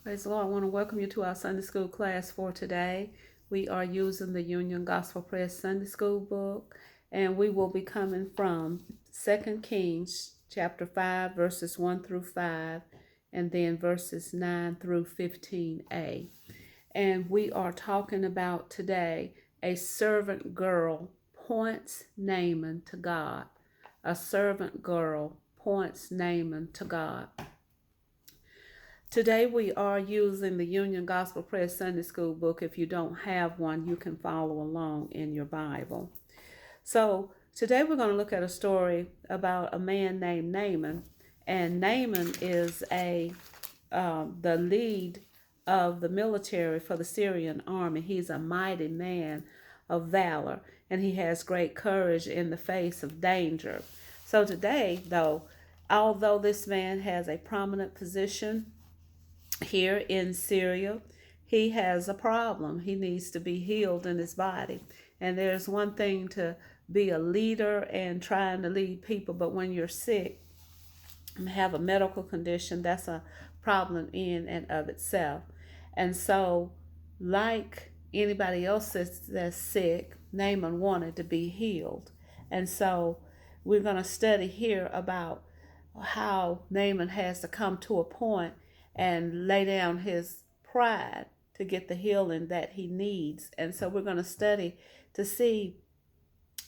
Praise the Lord. I want to welcome you to our Sunday school class for today. We are using the Union Gospel Press Sunday School book, and we will be coming from 2 Kings chapter 5, verses 1 through 5, and then verses 9 through 15a. And we are talking about today a servant girl points Naaman to God. A servant girl points Naaman to God. Today we are using the Union Gospel Press Sunday School book. If you don't have one, you can follow along in your Bible. So today we're going to look at a story about a man named Naaman. And Naaman is the lead of the military for the Syrian army. He's a mighty man of valor, and he has great courage in the face of danger. So today, though, although this man has a prominent position here in Syria, he has a problem. He needs to be healed in his body. And there's one thing to be a leader and trying to lead people, but when you're sick and have a medical condition, that's a problem in and of itself. And so, like anybody else that's sick, Naaman wanted to be healed. And so we're going to study here about how Naaman has to come to a point and lay down his pride to get the healing that he needs. And so we're going to study to see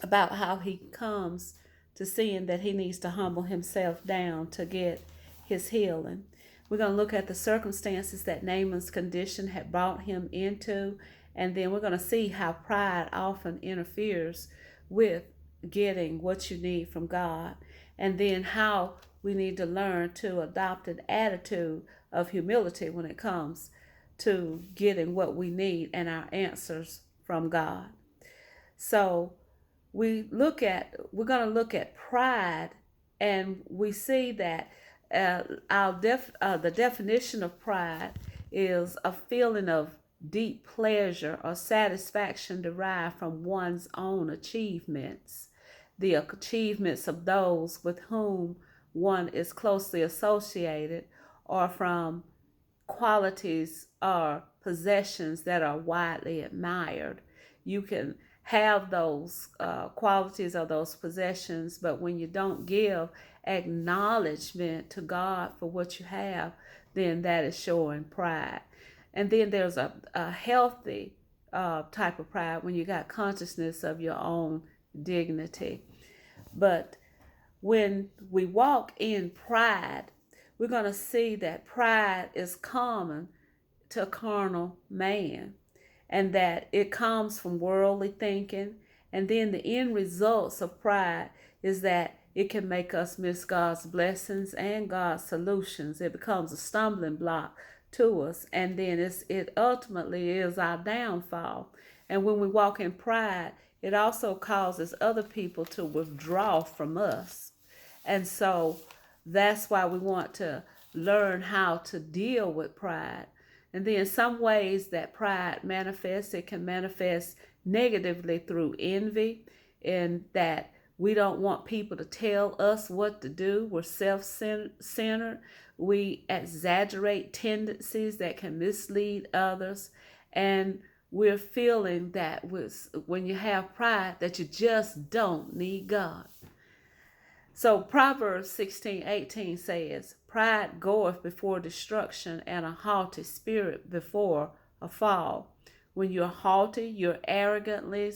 about how he comes to seeing that he needs to humble himself down to get his healing. We're going to look at the circumstances that Naaman's condition had brought him into, and then we're going to see how pride often interferes with getting what you need from God, and then how we need to learn to adopt an attitude of humility when it comes to getting what we need and our answers from God. So we're going to look at pride, and we see that the definition of pride is a feeling of deep pleasure or satisfaction derived from one's own achievements, the achievements of those with whom one is closely associated, or from qualities or possessions that are widely admired. You can have those qualities or those possessions, but when you don't give acknowledgement to God for what you have, then that is showing pride. And then there's a healthy type of pride when you got consciousness of your own dignity. But when we walk in pride, we're going to see that pride is common to a carnal man, and that it comes from worldly thinking. And then the end results of pride is that it can make us miss God's blessings and God's solutions. It becomes a stumbling block to us, and then it ultimately is our downfall. And when we walk in pride, it also causes other people to withdraw from us. And so that's why we want to learn how to deal with pride. And then some ways that pride manifests, it can manifest negatively through envy, in that we don't want people to tell us what to do. We're self-centered. We exaggerate tendencies that can mislead others. And we're feeling that when you have pride, that you just don't need God. So Proverbs 16:18 says, "Pride goeth before destruction, and a haughty spirit before a fall." When you're haughty, you're arrogantly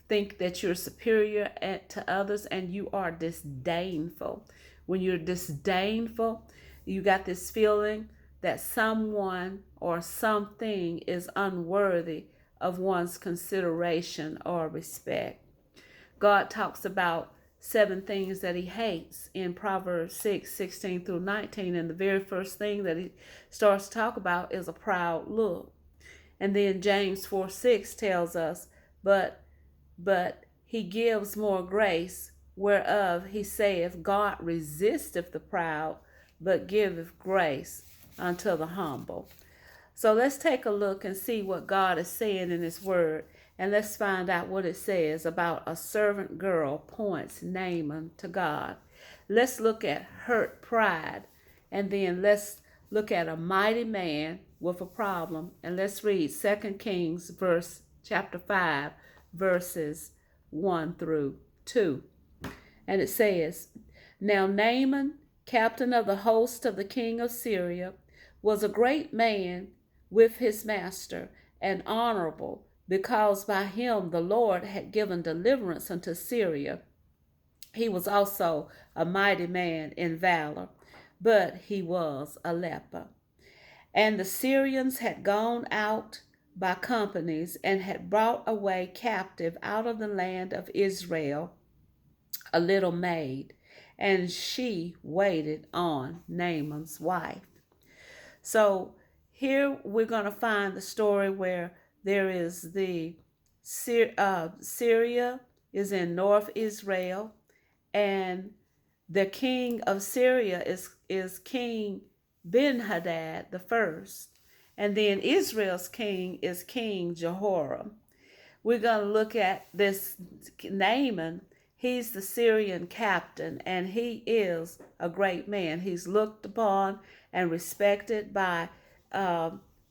think that you're superior to others, and you are disdainful. When you're disdainful, you got this feeling that someone or something is unworthy of one's consideration or respect. God talks about 7 things that he hates in Proverbs 6:16 through 19. And the very first thing that he starts to talk about is a proud look. And then James 4:6 tells us, but he gives more grace, whereof he saith, God resisteth the proud, but giveth grace unto the humble. So let's take a look and see what God is saying in his word. And let's find out what it says about a servant girl points Naaman to God. Let's look at hurt pride, and then let's look at a mighty man with a problem. And let's read 2 Kings chapter 5, verses 1 through 2. And it says, Now Naaman, captain of the host of the king of Syria, was a great man with his master, and honorable, because by him the Lord had given deliverance unto Syria. He was also a mighty man in valor, but he was a leper. And the Syrians had gone out by companies and had brought away captive out of the land of Israel a little maid, and she waited on Naaman's wife. So here we're going to find the story where there is Syria is in North Israel, and the king of Syria is King Ben-Hadad the first, and then Israel's king is King Jehoram. We're going to look at this Naaman. He's the Syrian captain, and he is a great man. He's looked upon and respected by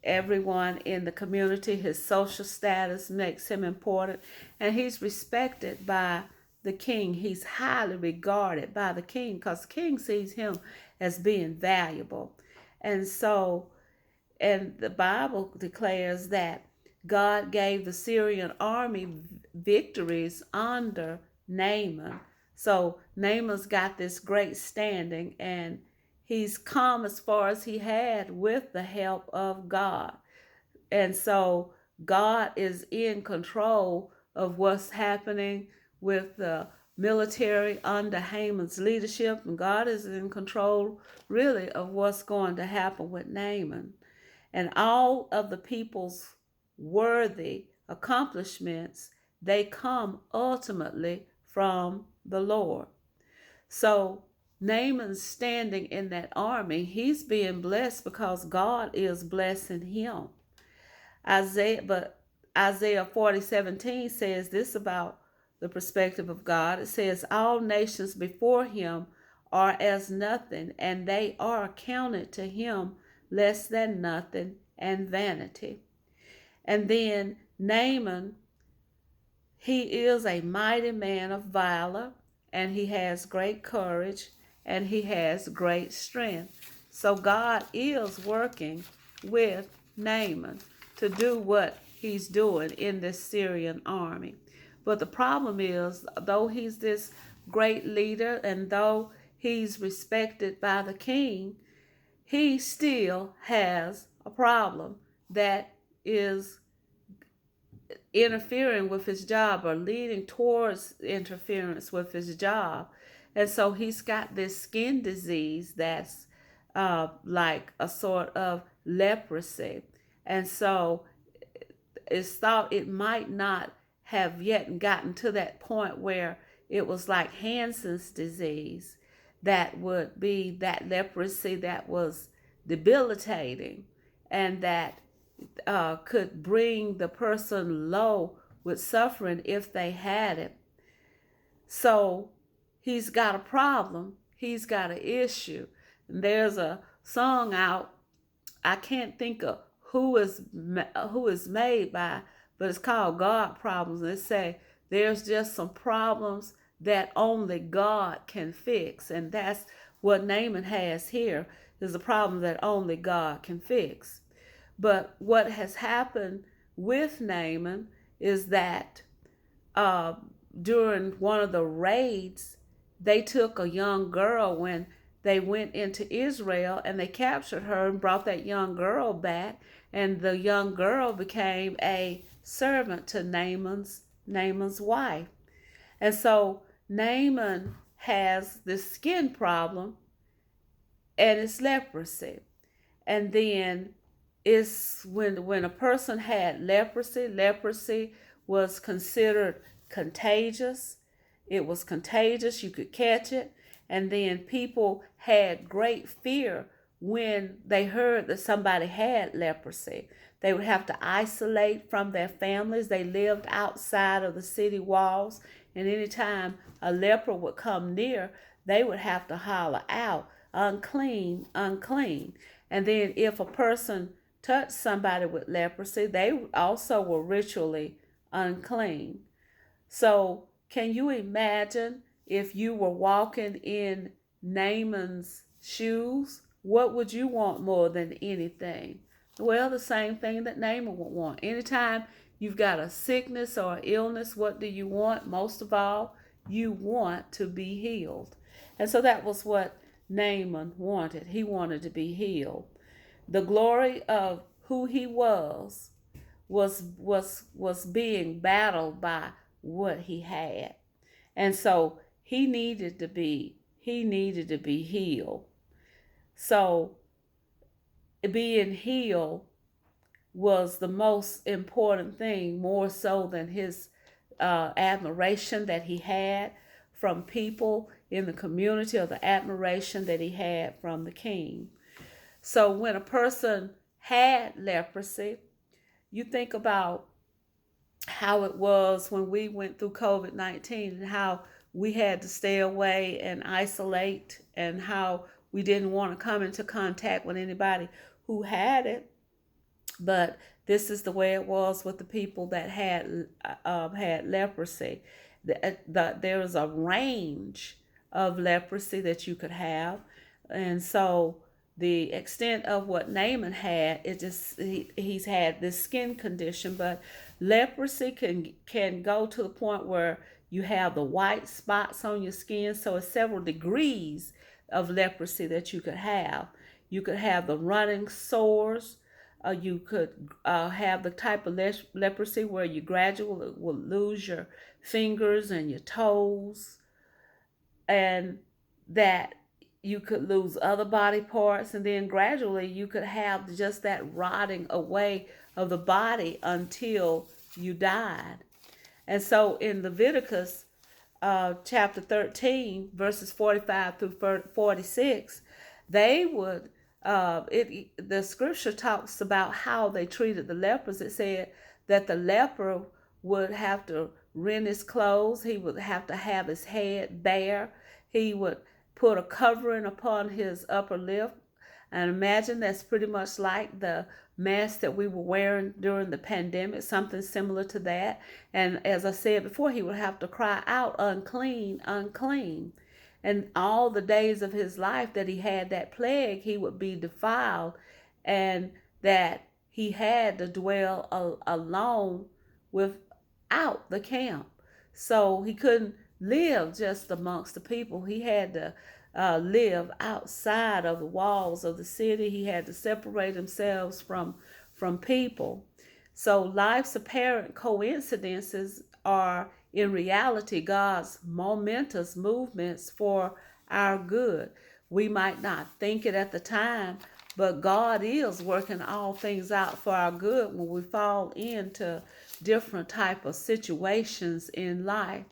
everyone in the community. His social status makes him important, and he's respected by the king. He's highly regarded by the king because the king sees him as being valuable. And the Bible declares that God gave the Syrian army victories under Naaman. So Naaman's got this great standing, and he's come as far as he had with the help of God. And so God is in control of what's happening with the military under Haman's leadership, and God is in control really of what's going to happen with Naaman. And all of the people's worthy accomplishments, they come ultimately from the Lord. So Naaman's standing in that army, he's being blessed because God is blessing him. Isaiah 40:17 says this about the perspective of God. It says, All nations before him are as nothing, and they are counted to him less than nothing and vanity. And then Naaman, he is a mighty man of valor, and he has great courage, and he has great strength. So God is working with Naaman to do what he's doing in this Syrian army. But the problem is, though he's this great leader and though he's respected by the king, he still has a problem that is interfering with his job or leading towards interference with his job. And so he's got this skin disease that's like a sort of leprosy. And so it's thought it might not have yet gotten to that point where it was like Hansen's disease, that would be that leprosy that was debilitating and that could bring the person low with suffering if they had it. So he's got a problem. He's got an issue. And there's a song out. I can't think of who is made by, but it's called God Problems. And they say there's just some problems that only God can fix. And that's what Naaman has here, is a problem that only God can fix. But what has happened with Naaman is that during one of the raids, they took a young girl when they went into Israel, and they captured her and brought that young girl back. And the young girl became a servant to Naaman's wife. And so Naaman has this skin problem, and it's leprosy. And then it's when a person had leprosy was considered contagious. It was contagious. You could catch it. And then people had great fear when they heard that somebody had leprosy. They would have to isolate from their families. They lived outside of the city walls. And anytime a leper would come near, they would have to holler out, unclean, unclean. And then if a person touched somebody with leprosy, they also were ritually unclean. So, can you imagine if you were walking in Naaman's shoes? What would you want more than anything? Well, the same thing that Naaman would want. Anytime you've got a sickness or illness, what do you want? Most of all, you want to be healed. And so that was what Naaman wanted. He wanted to be healed. The glory of who he was being battled by what he had. And so he needed to be healed. So being healed was the most important thing, more so than his admiration that he had from people in the community, or the admiration that he had from the king. So when a person had leprosy, you think about how it was when we went through COVID-19, and how we had to stay away and isolate, and how we didn't want to come into contact with anybody who had it. But this is the way it was with the people that had leprosy. There was a range of leprosy that you could have, and so the extent of what Naaman had, he's had this skin condition. But leprosy can go to the point where you have the white spots on your skin. So it's several degrees of leprosy that you could have. You could have the running sores. You could have the type of leprosy where you gradually will lose your fingers and your toes, and that you could lose other body parts, and then gradually you could have just that rotting away of the body until you died. And so in Leviticus chapter 13, verses 45 through 46, they would, the scripture talks about how they treated the lepers. It said that the leper would have to rend his clothes, he would have to have his head bare, he would put a covering upon his upper lip. And imagine that's pretty much like the mask that we were wearing during the pandemic, something similar to that. And as I said before, he would have to cry out, unclean, unclean. And all the days of his life that he had that plague, he would be defiled, and that he had to dwell alone without the camp. So he couldn't live just amongst the people. He had to live outside of the walls of the city. He had to separate himself from people. So life's apparent coincidences are in reality God's momentous movements for our good. We might not think it at the time, but God is working all things out for our good when we fall into different type of situations in life.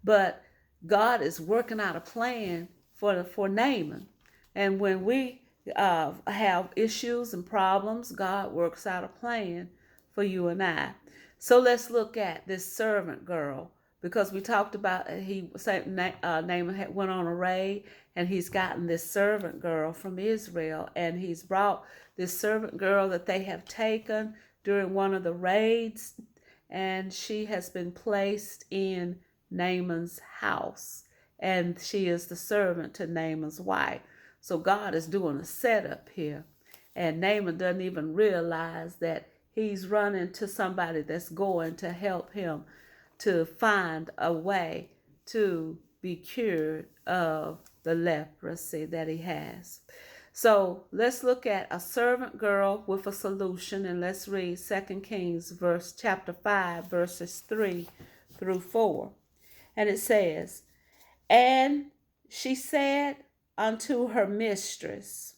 But God is working out a plan for Naaman. And when we have issues and problems, God works out a plan for you and I. So let's look at this servant girl, because we talked about Naaman went on a raid, and he's gotten this servant girl from Israel, and he's brought this servant girl that they have taken during one of the raids, and she has been placed in Naaman's house, and she is the servant to Naaman's wife. So God is doing a setup here, and Naaman doesn't even realize that he's running to somebody that's going to help him to find a way to be cured of the leprosy that he has. So let's look at a servant girl with a solution, and let's read 2 Kings chapter 5, verses 3 through 4. And it says, "And she said unto her mistress,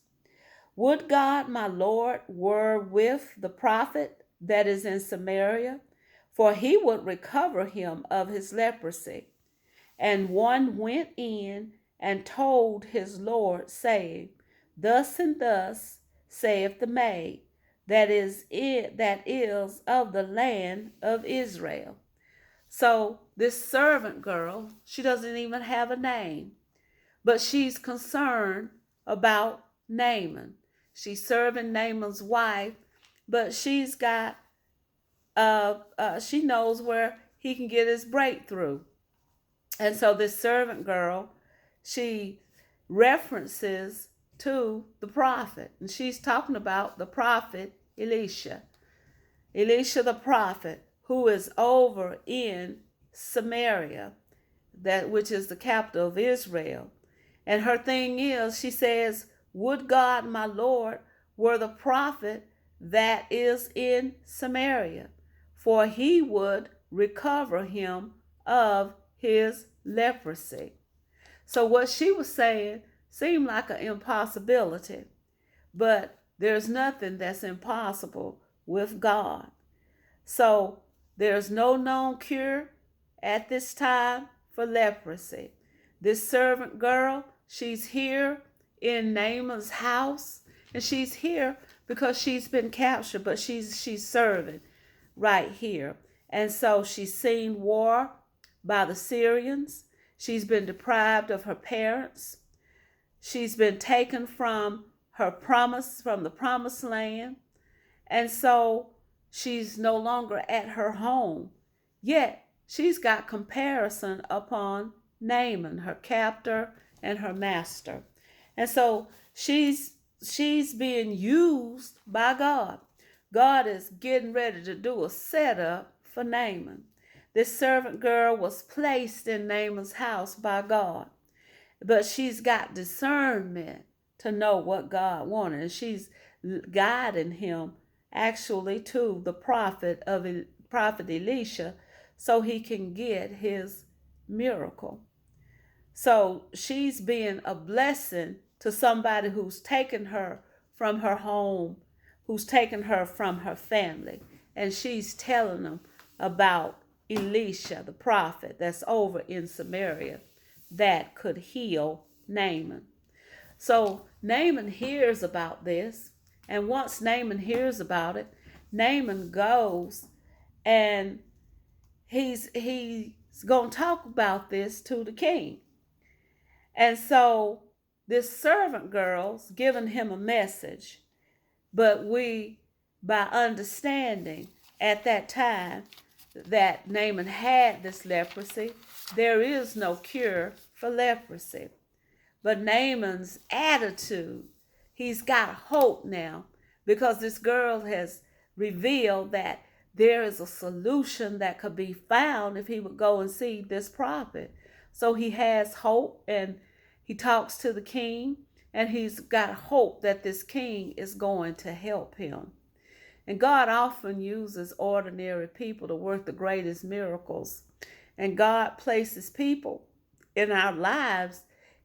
Would God my Lord were with the prophet that is in Samaria, for he would recover him of his leprosy. And one went in and told his Lord, saying, Thus and thus saith the maid that is of the land of Israel." So this servant girl, she doesn't even have a name, but she's concerned about Naaman. She's serving Naaman's wife, but she's got she knows where he can get his breakthrough. And so this servant girl, she references to the prophet, and she's talking about the prophet Elisha. Elisha the prophet, who is over in Samaria, that which is the capital of Israel. And her thing is, she says, would God, my Lord, were the prophet that is in Samaria, for he would recover him of his leprosy. So what she was saying seemed like an impossibility, but there's nothing that's impossible with God. So there's no known cure at this time for leprosy. This servant girl, she's here in Naaman's house, and she's here because she's been captured, but she's serving right here. And so she's seen war by the Syrians. She's been deprived of her parents. She's been taken from the promised land. And so she's no longer at her home. Yet she's got comparison upon Naaman, her captor and her master. And so she's being used by God. God is getting ready to do a setup for Naaman. This servant girl was placed in Naaman's house by God, but she's got discernment to know what God wanted, and she's guiding him actually to the prophet Elisha, so he can get his miracle. So she's being a blessing to somebody who's taken her from her home, who's taken her from her family, and she's telling them about Elisha, the prophet that's over in Samaria, that could heal Naaman. So Naaman hears about this, and once Naaman hears about it, Naaman goes and he's going to talk about this to the king. And so this servant girl's giving him a message, but by understanding at that time that Naaman had this leprosy, there is no cure for leprosy. But Naaman's attitude, he's got hope now, because this girl has revealed that there is a solution that could be found if he would go and see this prophet. So he has hope, and he talks to the king, and he's got hope that this king is going to help him. And God often uses ordinary people to work the greatest miracles. And God places people in our lives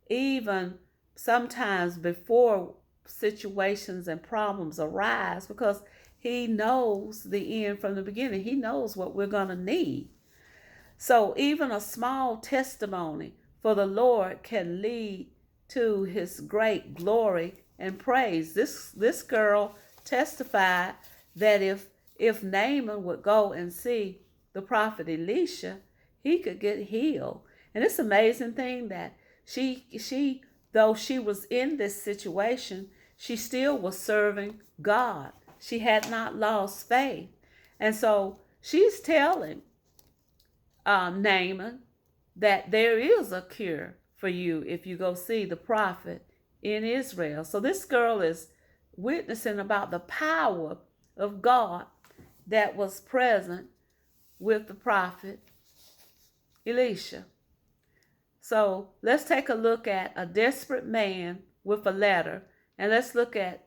even sometimes before situations and problems arise, because he knows the end from the beginning. He knows what we're going to need. So even a small testimony for the Lord can lead to his great glory and praise. This girl testified that if Naaman would go and see the prophet Elisha, he could get healed. And it's an amazing thing that she though she was in this situation, she still was serving God. She had not lost faith. And so she's telling Naaman that there is a cure for you if you go see the prophet in Israel. So this girl is witnessing about the power of God that was present with the prophet Elisha. So let's take a look at a desperate man with a letter, and let's look at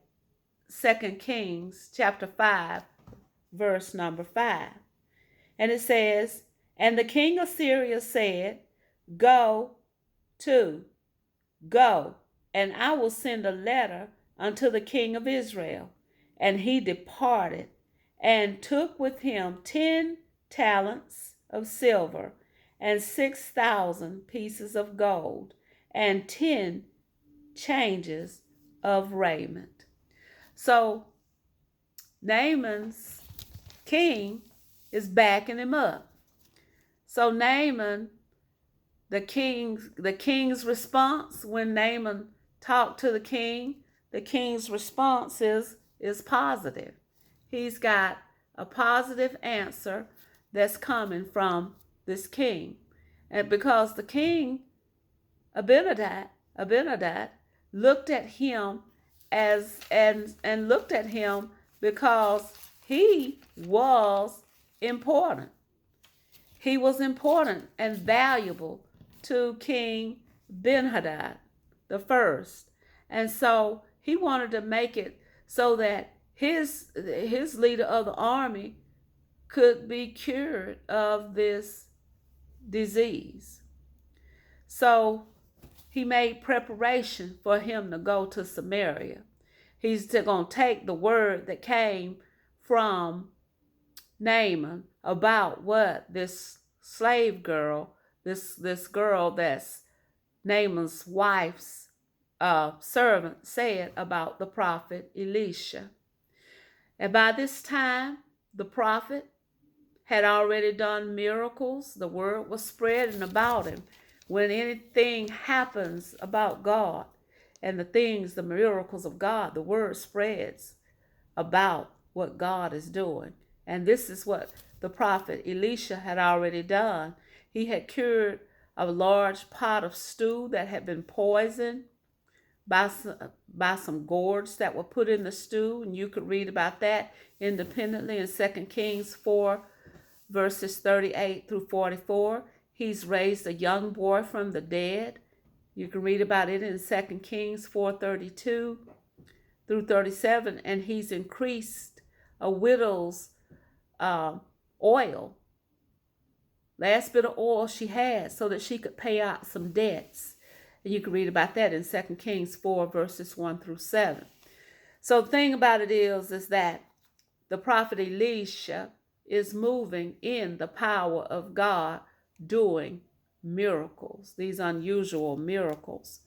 2 Kings chapter 5, verse number 5. And it says, "And the king of Syria said, Go, and I will send a letter unto the king of Israel. And he departed, and took with him 10 talents of silver, and 6,000 pieces of gold, and 10 changes of raiment." So Naaman's king is backing him up. So Naaman, the king's response when Naaman talked to the king the king's response is positive. He's got a positive answer that's coming from this king. And because the king, Abinadab looked at him as and looked at him because he was important. He was important and valuable to King Ben-Hadad the first. And so he wanted to make it so that his leader of the army could be cured of this disease. So he made preparation for him to go to Samaria. He's going to take the word that came from Naaman about what this slave girl, this girl that's Naaman's wife's servant, said about the prophet Elisha. And by this time, the prophet had already done miracles. The word was spreading about him. When anything happens about God and the miracles of God, the word spreads about what God is doing. And this is what the prophet Elisha had already done. He had cured a large pot of stew that had been poisoned by some gourds that were put in the stew. And you could read about that independently in 2 Kings 4, verses 38 through 44. He's raised a young boy from the dead. You can read about it in 2 Kings 4:32 through 37. And he's increased a widow's oil, last bit of oil she had, so that she could pay out some debts. And you can read about that in 2 Kings 4, verses 1 through 7. So the thing about it is that the prophet Elisha is moving in the power of God, doing miracles, these unusual miracles.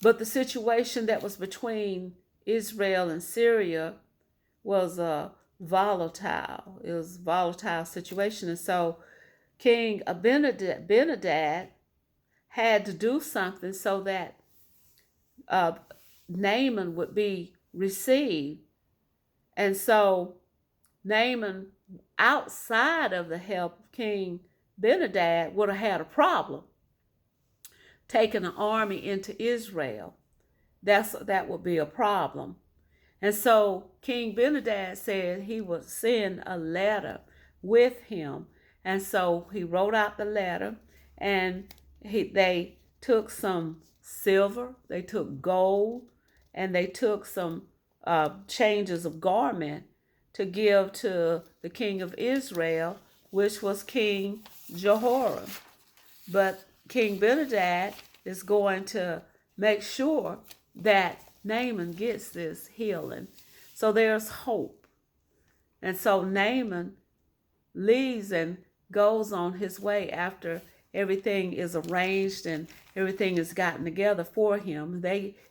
But the situation that was between Israel and Syria was volatile. It was a volatile situation. And so King Benadad had to do something so that Naaman would be received. And so Naaman, outside of the help of King Benadad, would have had a problem taking an army into Israel. That would be a problem. And so King Benadad said he would send a letter with him. And so he wrote out the letter, and they took some silver, they took gold, and they took some changes of garment to give to the king of Israel, which was King Jehoram. But King Benadad is going to make sure that Naaman gets this healing. So there's hope. And so Naaman leaves and goes on his way after everything is arranged and everything is gotten together for him.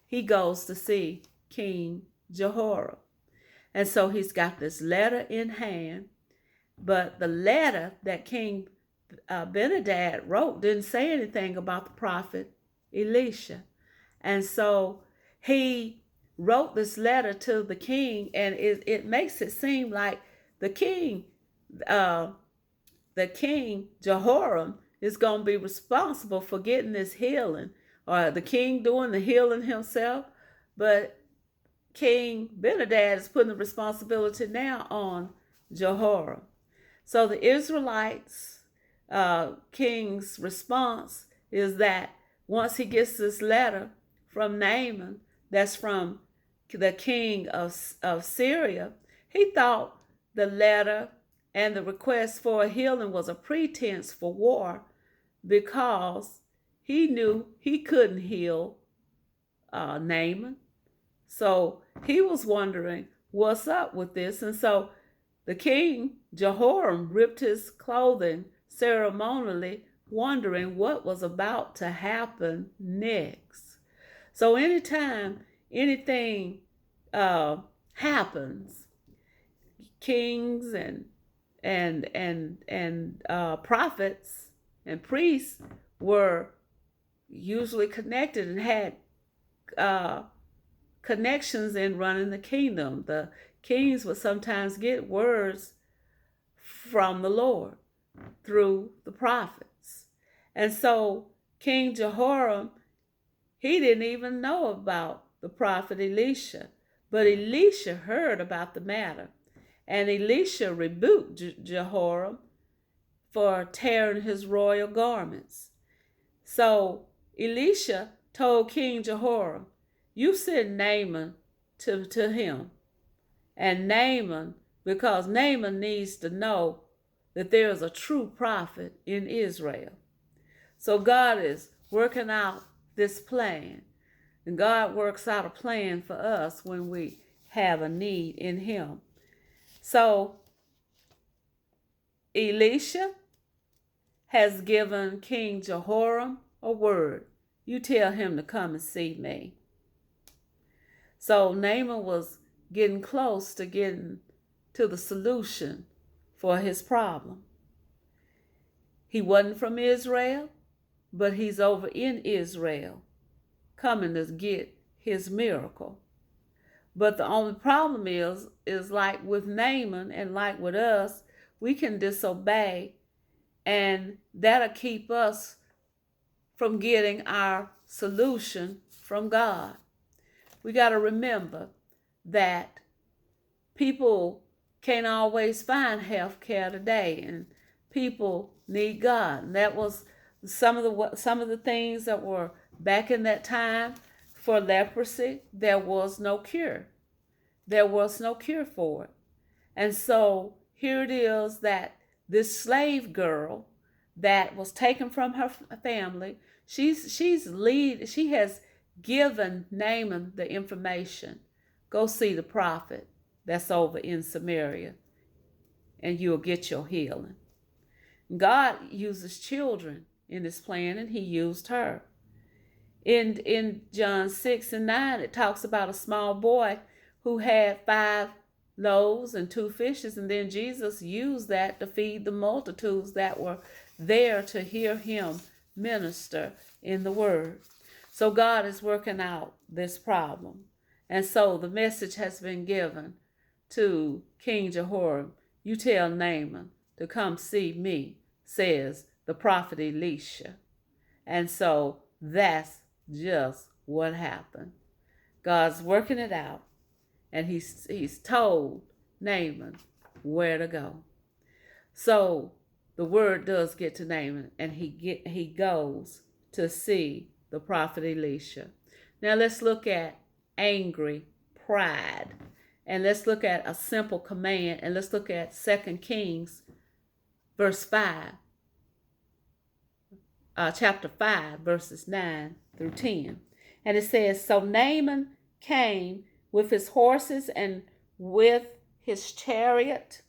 He goes to see King Jehoram. And so he's got this letter in hand, but the letter that King Benadad wrote didn't say anything about the prophet Elisha. And so he wrote this letter to the king, and it makes it seem like the king Jehoram is going to be responsible for getting this healing, or the king doing the healing himself. But King Benadad is putting the responsibility now on Jehoram. So the Israelites, king's response is that once he gets this letter from Naaman, that's from the king of Syria, he thought the letter and the request for a healing was a pretense for war, because he knew he couldn't heal Naaman. So he was wondering what's up with this. And so the king Jehoram ripped his clothing ceremonially, wondering what was about to happen next. So anytime anything happens, kings and prophets and priests were usually connected and had connections in running the kingdom. The kings would sometimes get words from the Lord through the prophets. And so King Jehoram, he didn't even know about the prophet Elisha, but Elisha heard about the matter. And Elisha rebuked Jehoram for tearing his royal garments. So Elisha told King Jehoram, you send Naaman to him. And Naaman, because Naaman needs to know that there is a true prophet in Israel. So God is working out this plan. And God works out a plan for us when we have a need in him. So Elisha has given King Jehoram a word. You tell him to come and see me. So Naaman was getting close to getting to the solution for his problem. He wasn't from Israel, but he's over in Israel, coming to get his miracle. But the only problem is like with Naaman and like with us, we can disobey, and that'll keep us from getting our solution from God. We got to remember that people can't always find health care today, and people need God. And that was some of the things that were back in that time. For leprosy, there was no cure. There was no cure for it. And so here it is that this slave girl that was taken from her family, she has given Naaman the information. Go see the prophet that's over in Samaria, and you'll get your healing. God uses children in his plan, and he used her. In John 6 and 9, it talks about a small boy who had 5 loaves and 2 fishes, and then Jesus used that to feed the multitudes that were there to hear him minister in the word. So God is working out this problem. And so the message has been given to King Jehoram. You tell Naaman to come see me, says the prophet Elisha. And so that's just what happened. God's working it out, and he's told Naaman where to go. So the word does get to Naaman, and he goes to see the prophet Elisha. Now let's look at angry pride, and let's look at a simple command, and let's look at 2 Kings verse 5. Chapter 5, verses 9 through 10. And it says, so Naaman came with his horses and with his chariot,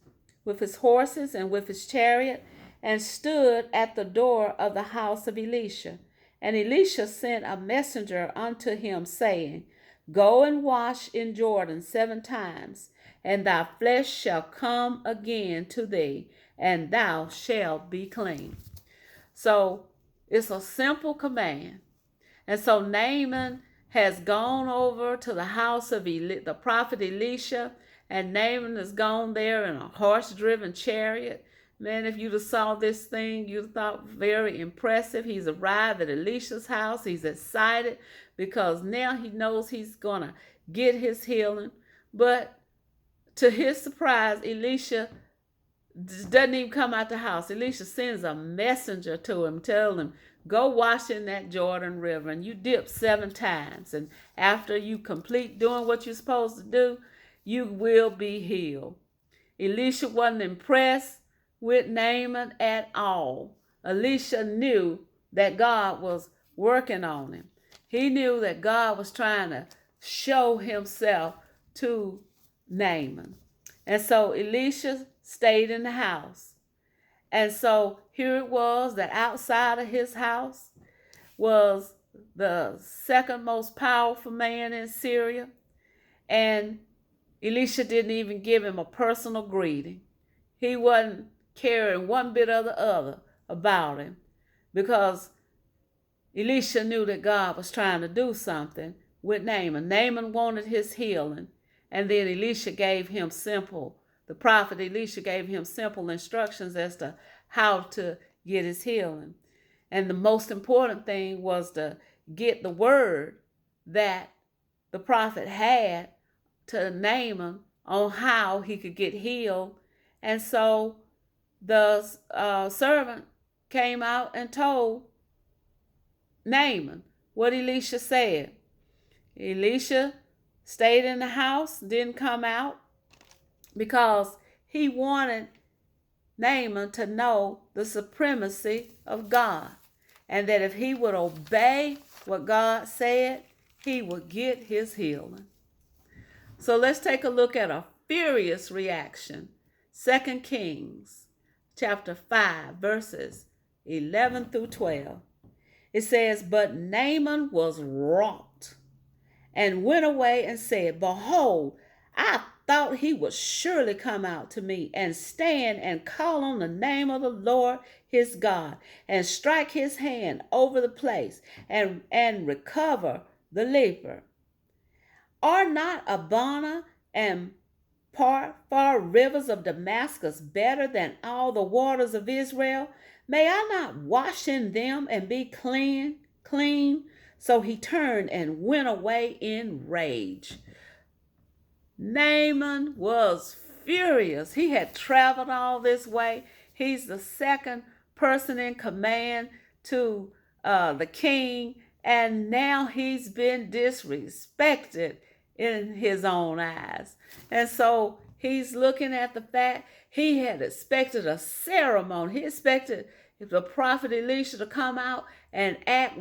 and stood at the door of the house of Elisha. And Elisha sent a messenger unto him, saying, go and wash in Jordan 7 times, and thy flesh shall come again to thee, and thou shalt be clean. So it's a simple command. And so Naaman has gone over to the house of the prophet Elisha, and Naaman has gone there in a horse-driven chariot. Man, if you'd have saw this thing, you'd have thought very impressive. He's arrived at Elisha's house. He's excited because now he knows he's going to get his healing. But to his surprise, Elisha doesn't even come out the house. Elisha sends a messenger to him, telling him, go wash in that Jordan River, and you dip 7 times. And after you complete doing what you're supposed to do, you will be healed. Elisha wasn't impressed with Naaman at all. Elisha knew that God was working on him. He knew that God was trying to show himself to Naaman. And so Elisha stayed in the house. And so here it was that outside of his house was the second most powerful man in Syria. And Elisha didn't even give him a personal greeting. He wasn't caring one bit or the other about him, because Elisha knew that God was trying to do something with Naaman. Naaman wanted his healing, and then the prophet Elisha gave him simple instructions as to how to get his healing. And the most important thing was to get the word that the prophet had to Naaman on how he could get healed. And so the servant came out and told Naaman what Elisha said. Elisha stayed in the house, didn't come out, because he wanted Naaman to know the supremacy of God, and that if he would obey what God said, he would get his healing. So let's take a look at a furious reaction. 2 Kings chapter 5, verses 11 through 12. It says, "But Naaman was wroth, and went away and said, Behold, I thought he would surely come out to me and stand and call on the name of the Lord his God, and strike his hand over the place, and recover the leper. Are not Abana and far rivers of Damascus better than all the waters of Israel? May I not wash in them and be clean? So he turned and went away in rage." Naaman was furious. He had traveled all this way. He's the second person in command to the king, and now he's been disrespected in his own eyes. And so he's looking at the fact he had expected a ceremony. He expected the prophet Elisha to come out and act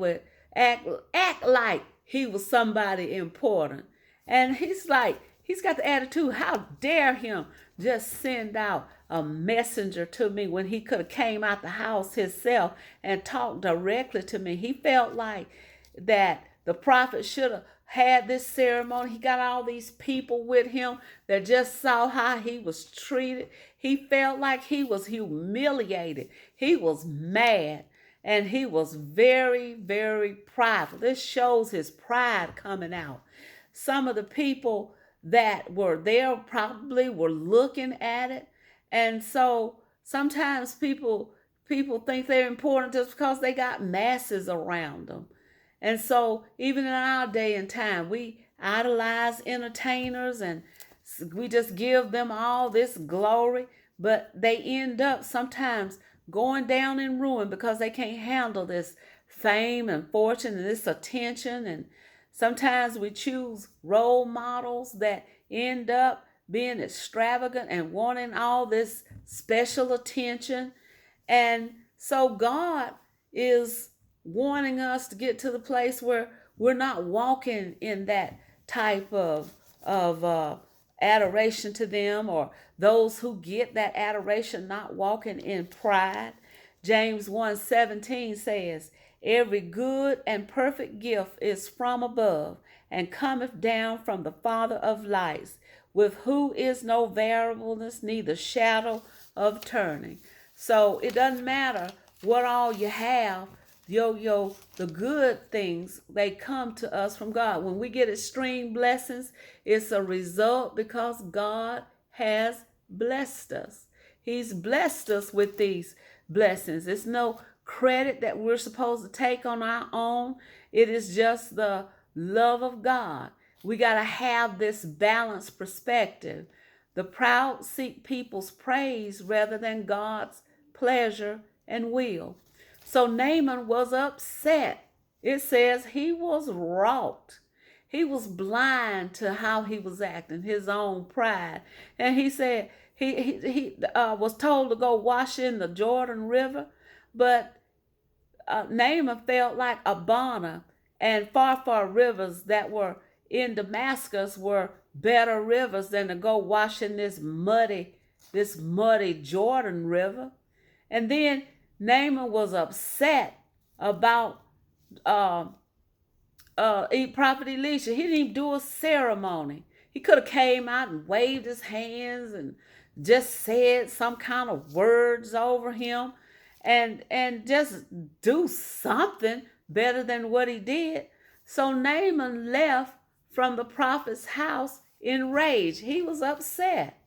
like he was somebody important. And he's got the attitude, how dare him just send out a messenger to me when he could have came out the house himself and talked directly to me. He felt like that the prophet should have had this ceremony. He got all these people with him that just saw how he was treated. He felt like he was humiliated. He was mad, and he was very, very prideful. This shows his pride coming out. Some of the people that were there probably were looking at it. And so sometimes people think they're important just because they got masses around them. And so even in our day and time, we idolize entertainers and we just give them all this glory, but they end up sometimes going down in ruin because they can't handle this fame and fortune and this attention. And sometimes we choose role models that end up being extravagant and wanting all this special attention. And so God is wanting us to get to the place where we're not walking in that type of adoration to them, or those who get that adoration not walking in pride. James 1:17 says, "Every good and perfect gift is from above, and cometh down from the Father of lights, with who is no variableness, neither shadow of turning." So it doesn't matter what all you have. The good things, they come to us from God. When we get extreme blessings, it's a result because God has blessed us. He's blessed us with these blessings. It's no credit that we're supposed to take on our own. It is just the love of God. We got to have this balanced perspective. The proud seek people's praise rather than God's pleasure and will. So Naaman was upset. It says he was wroth. He was blind to how he was acting, his own pride. And he said he was told to go wash in the Jordan River, but Naaman felt like Abana and far rivers that were in Damascus were better rivers than to go wash in this muddy Jordan River. And then Naaman was upset about Prophet Elisha. He didn't even do a ceremony. He could have came out and waved his hands and just said some kind of words over him and just do something better than what he did. So Naaman left from the prophet's house in rage. He was upset.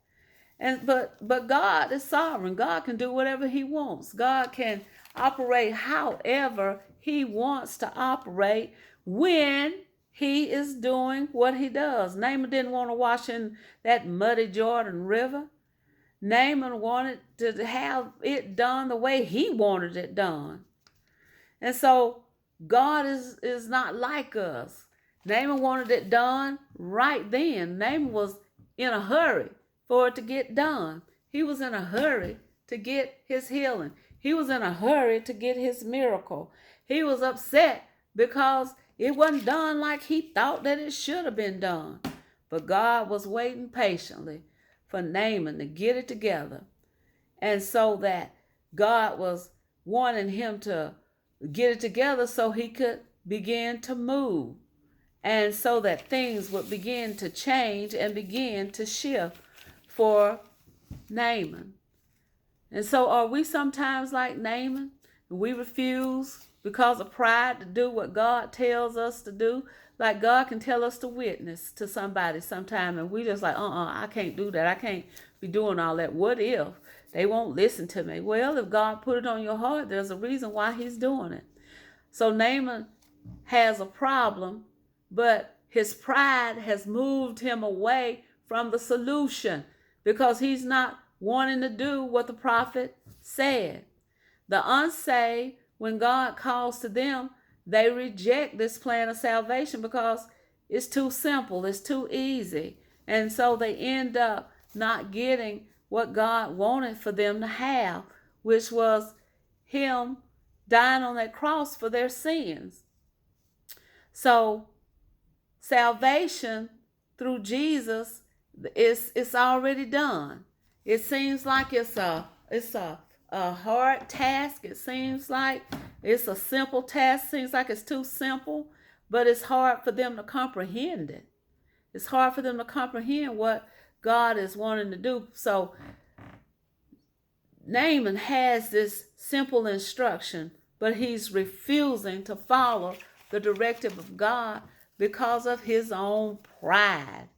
But God is sovereign. God can do whatever he wants. God can operate however he wants to operate when he is doing what he does. Naaman didn't want to wash in that muddy Jordan River. Naaman wanted to have it done the way he wanted it done. And so God is not like us. Naaman wanted it done right then. Naaman was in a hurry for it to get done. He was in a hurry to get his healing. He was in a hurry to get his miracle. He was upset because it wasn't done like he thought that it should have been done. But God was waiting patiently for Naaman to get it together. And so that God was wanting him to get it together so he could begin to move. And so that things would begin to change and begin to shift for Naaman. And so are we sometimes like Naaman? We refuse because of pride to do what God tells us to do. Like God can tell us to witness to somebody sometime and we just like, I can't do that. I can't be doing all that. What if they won't listen to me? Well, if God put it on your heart, there's a reason why he's doing it. So Naaman has a problem, but his pride has moved him away from the solution because he's not wanting to do what the prophet said. The unsaved, when God calls to them, they reject this plan of salvation because it's too simple, it's too easy. And so they end up not getting what God wanted for them to have, which was him dying on that cross for their sins. So salvation through Jesus it's already done. It seems like it's a hard task. It seems like it's a simple task. Seems like it's too simple, but it's hard for them to comprehend it. It's hard for them to comprehend what God is wanting to do. So Naaman has this simple instruction, but he's refusing to follow the directive of God because of his own pride,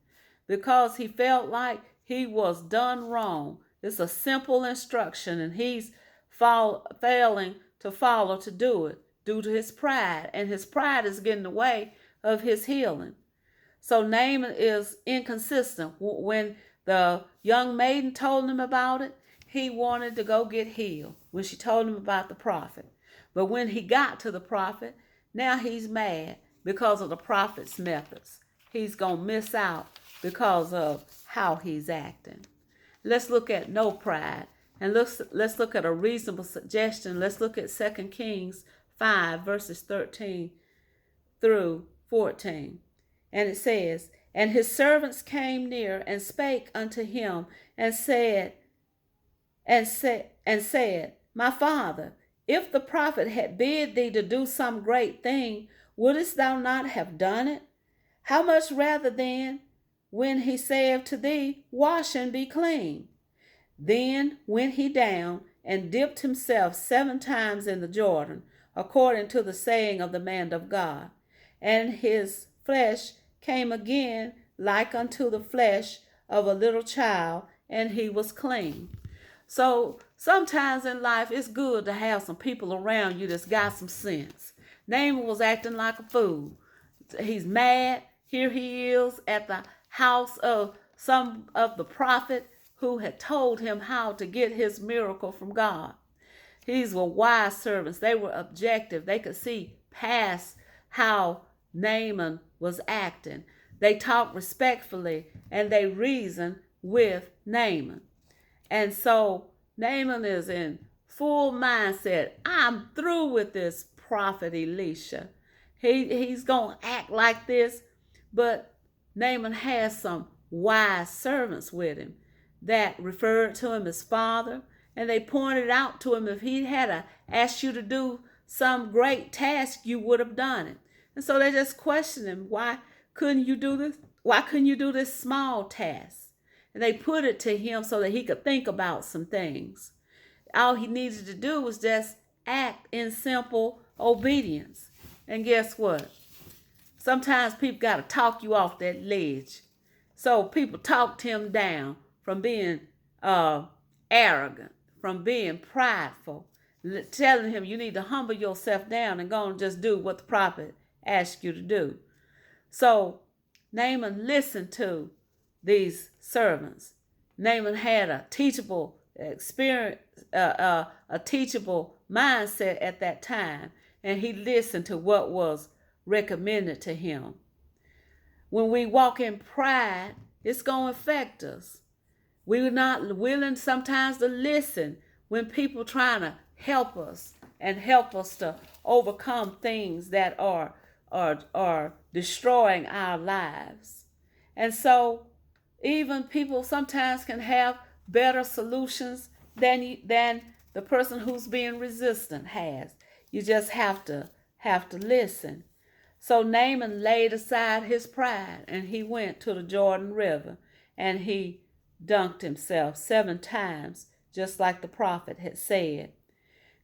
because he felt like he was done wrong. It's a simple instruction, and he's failing to follow to do it due to his pride, and his pride is getting in the way of his healing. So Naaman is inconsistent. When the young maiden told him about it, he wanted to go get healed when she told him about the prophet. But when he got to the prophet, now he's mad because of the prophet's methods. He's going to miss out because of how he's acting. Let's look at no pride. And let's look at a reasonable suggestion. Let's look at 2 Kings 5, verses 13 through 14. And it says, "And his servants came near and spake unto him and said, My father, if the prophet had bid thee to do some great thing, wouldest thou not have done it? How much rather then, when he saith to thee, Wash and be clean? Then went he down and dipped himself 7 times in the Jordan, according to the saying of the man of God. And his flesh came again like unto the flesh of a little child, and he was clean." So sometimes in life, it's good to have some people around you that's got some sense. Naaman was acting like a fool. He's mad. Here he is at the house of some of the prophet who had told him how to get his miracle from God. These were wise servants. They were objective. They could see past how Naaman was acting. They talked respectfully and they reasoned with Naaman. And so Naaman is in full mindset. I'm through with this Prophet Elisha. He's going to act like this. But Naaman has some wise servants with him that referred to him as father. And they pointed out to him, if he had asked you to do some great task, you would have done it. And so they just questioned him, why couldn't you do this? Why couldn't you do this small task? And they put it to him so that he could think about some things. All he needed to do was just act in simple obedience. And guess what? Sometimes people got to talk you off that ledge. So people talked him down from being uh, arrogant, from being prideful, telling him you need to humble yourself down and go and just do what the prophet asked you to do. So Naaman listened to these servants. Naaman had a teachable experience, a teachable mindset at that time, and he listened to what was recommended to him. When we walk in pride, it's going to affect us. We're not willing sometimes to listen when people trying to help us and help us to overcome things that are destroying our lives. And so even people sometimes can have better solutions than the person who's being resistant has. You just have to listen. So Naaman laid aside his pride and he went to the Jordan River and he dunked himself 7 times, just like the prophet had said.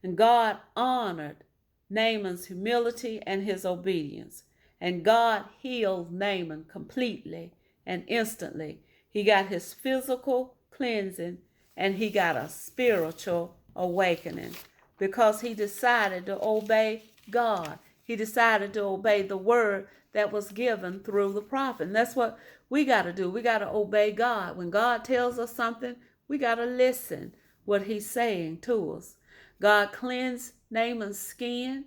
And God honored Naaman's humility and his obedience. And God healed Naaman completely and instantly. He got his physical cleansing and he got a spiritual awakening because he decided to obey God. He decided to obey the word that was given through the prophet. And that's what we got to do. We got to obey God. When God tells us something, we got to listen what he's saying to us. God cleansed Naaman's skin,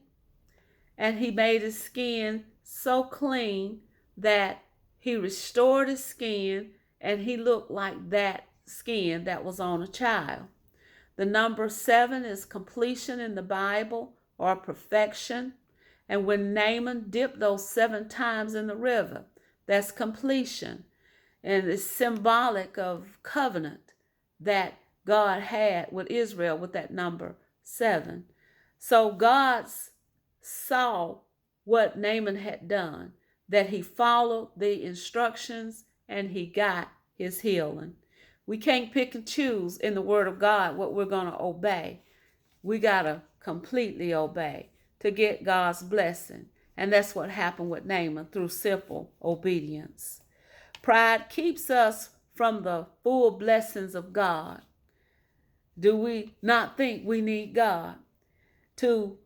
and he made his skin so clean that he restored his skin, and he looked like that skin that was on a child. The number 7 is completion in the Bible, or perfection. And when Naaman dipped those 7 times in the river, that's completion. And it's symbolic of covenant that God had with Israel with that number 7. So God saw what Naaman had done, that he followed the instructions and he got his healing. We can't pick and choose in the word of God what we're going to obey. We got to completely obey to get God's blessing. And that's what happened with Naaman through simple obedience. Pride keeps us from the full blessings of God. Do we not think we need God? To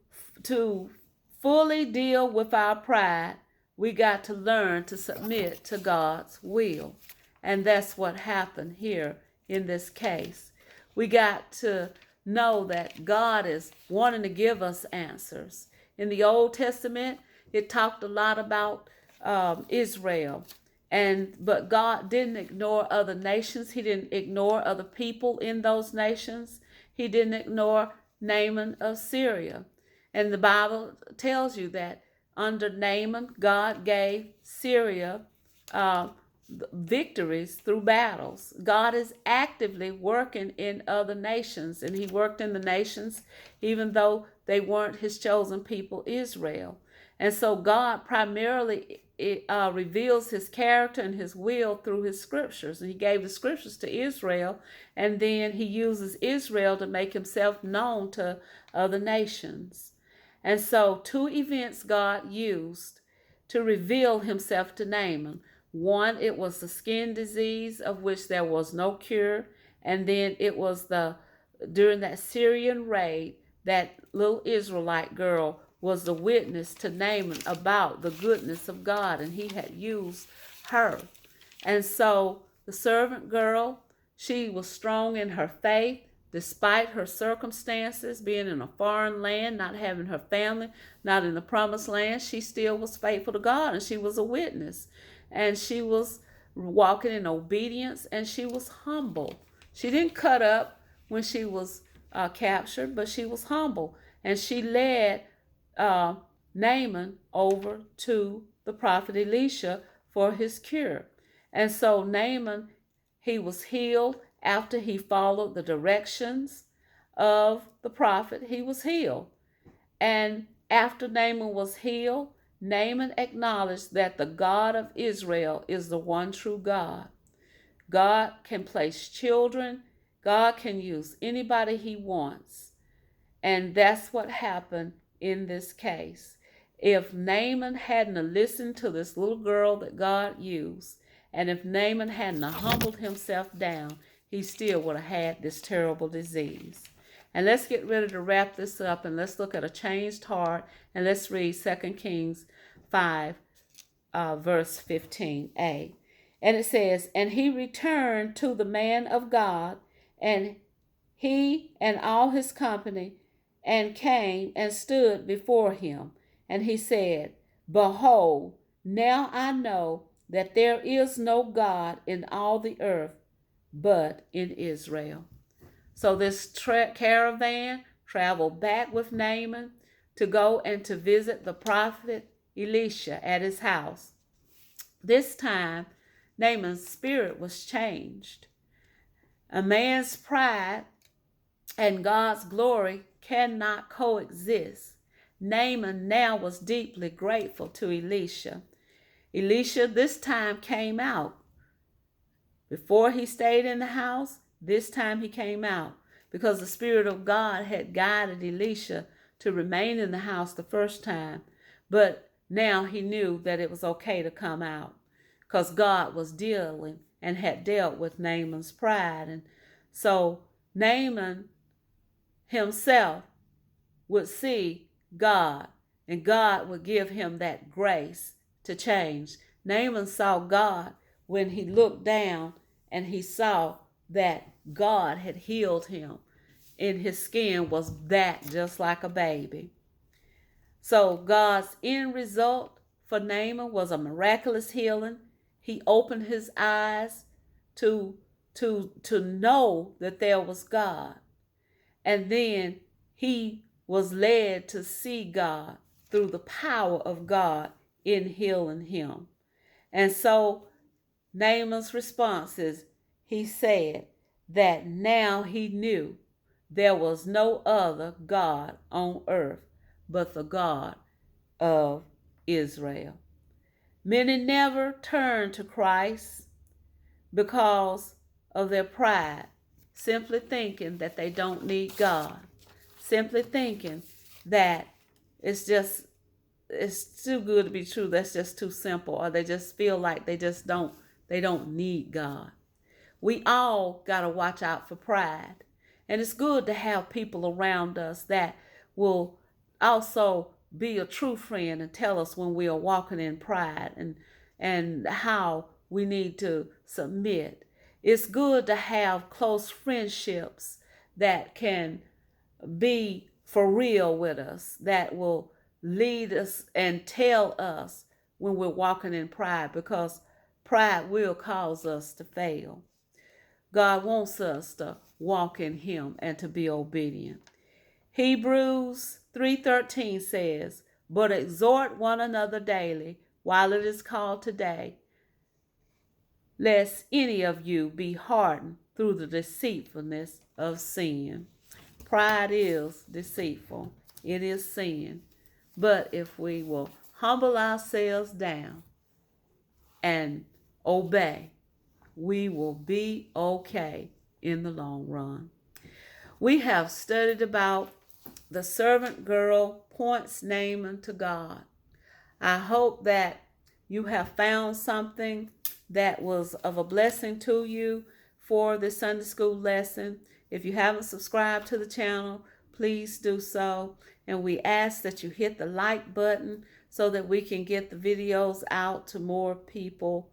fully deal with our pride, we got to learn to submit to God's will. And that's what happened here in this case. We got to know that God is wanting to give us answers. In the Old Testament, it talked a lot about Israel. But God didn't ignore other nations. He didn't ignore other people in those nations. He didn't ignore Naaman of Syria. And the Bible tells you that under Naaman, God gave Syria victories through battles. God is actively working in other nations, and he worked in the nations even though they weren't his chosen people, Israel. And so God primarily reveals his character and his will through his scriptures. And he gave the scriptures to Israel, and then he uses Israel to make himself known to other nations. And so 2 events God used to reveal himself to Naaman. One, it was the skin disease of which there was no cure. And then it was during that Syrian raid, that little Israelite girl was the witness to Naaman about the goodness of God, and he had used her. And so the servant girl, she was strong in her faith, despite her circumstances, being in a foreign land, not having her family, not in the promised land. She still was faithful to God, and she was a witness. And she was walking in obedience, and she was humble. She didn't cut up when she was captured, but she was humble. And she led Naaman over to the prophet Elisha for his cure. And so Naaman, he was healed after he followed the directions of the prophet. He was healed. And after Naaman was healed, Naaman acknowledged that the God of Israel is the one true God. God can place children. God can use anybody he wants. And that's what happened in this case. If Naaman hadn't listened to this little girl that God used, and if Naaman hadn't humbled himself down, he still would have had this terrible disease. And let's get ready to wrap this up, and let's look at a changed heart, and let's read 2 Kings 5, verse 15a. And it says, "And he returned to the man of God, and he and all his company, and came and stood before him. And he said, Behold, now I know that there is no God in all the earth but in Israel." So this caravan traveled back with Naaman to go and to visit the prophet Elisha at his house. This time, Naaman's spirit was changed. A man's pride and God's glory cannot coexist. Naaman now was deeply grateful to Elisha. Elisha this time came out. Before he stayed in the house, this time he came out because the Spirit of God had guided Elisha to remain in the house the first time. But now he knew that it was okay to come out because God was dealing and had dealt with Naaman's pride. And so Naaman himself would see God, and God would give him that grace to change. Naaman saw God when he looked down and he saw that God had healed him, and his skin was that just like a baby. So God's end result for Naaman was a miraculous healing. He opened his eyes to know that there was God. And then he was led to see God through the power of God in healing him. And so Naaman's response is, he said that now he knew there was no other God on earth but the God of Israel. Many never turn to Christ because of their pride, simply thinking that they don't need God, simply thinking that it's too good to be true, that's just too simple, or they just feel like they don't need God. We all got to watch out for pride. And it's good to have people around us that will also be a true friend and tell us when we are walking in pride and how we need to submit. It's good to have close friendships that can be for real with us, that will lead us and tell us when we're walking in pride, because pride will cause us to fail. God wants us to walk in him and to be obedient. Hebrews 3:13 says, "But exhort one another daily while it is called today, lest any of you be hardened through the deceitfulness of sin." Pride is deceitful. It is sin. But if we will humble ourselves down and obey, we will be okay in the long run. We have studied about the servant girl points Naaman to God. I hope that you have found something that was of a blessing to you for this Sunday school lesson. If you haven't subscribed to the channel, please do so. And we ask that you hit the like button so that we can get the videos out to more people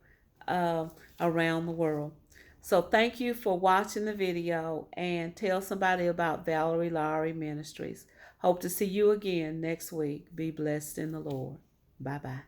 around the world. So thank you for watching the video, and tell somebody about Valerie Lowry Ministries. Hope to see you again next week. Be blessed in the Lord. Bye-bye.